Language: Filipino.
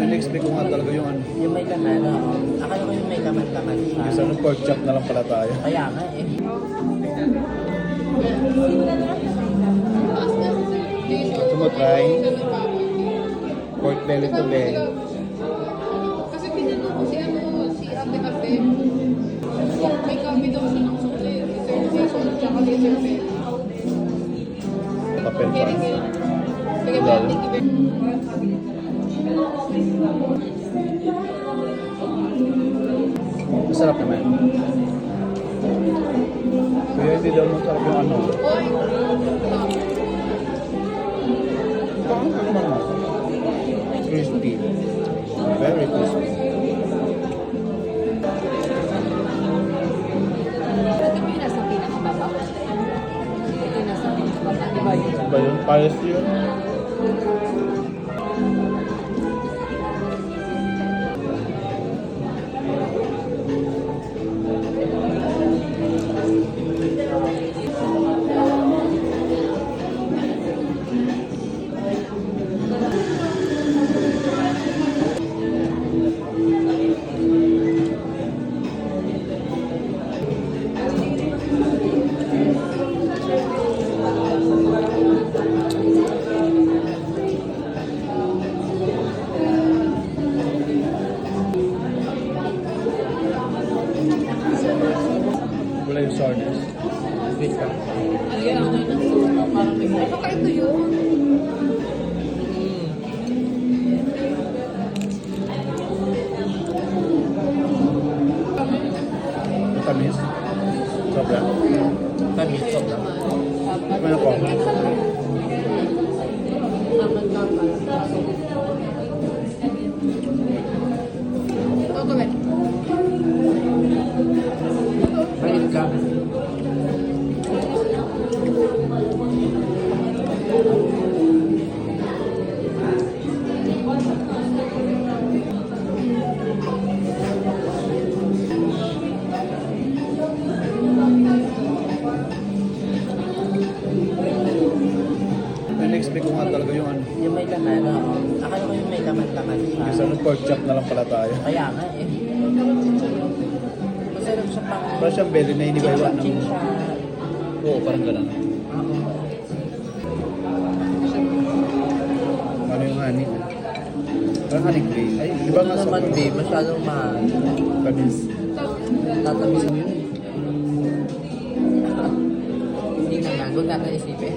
In-expect ko nga talaga yung ano. Yung may laman, oo. Akala ko yung may laman-laman siya. Isa ng pork chop na lang pala tayo. Kaya nga eh. Gusto mo try? Pork belly to be. Kasi tinanong ko si Ate Ate. May kami daw siya ng sukle. Reservation tsaka reservation. Papel pa. Sige ba, thank you very Masarap naman. Kaya hindi daw masarap yung ano. Oy! Parang ano naman. Crispy. Very crispy. Ito ba yung nasa pinakababa? Ito yung nasa pinakababa. Diba yun? Ba yun? Pares yun? Wala yung sourness. Wait lang. Baka ito yun. Matamis. Sobra. Tamis, sobra. Ano ko? Ito ba? Mainit ka. In-expect ko nga talaga yung ano. Yung may laman, oo. Akala ko yung may laman-laman siya. Isa ng pork chop na lang pala tayo. Kaya nga eh. Masarap siya pang... Parang siyang belly na inibaywan ng... Chicha. Oo, parang gano'n. Ano yung honey? Parang honey grade. Ay, di ba nga Ano naman sobrang babe, masyadong mahal. tamis? Tatamis mo yun. Hindi naman, huwag natin isipin.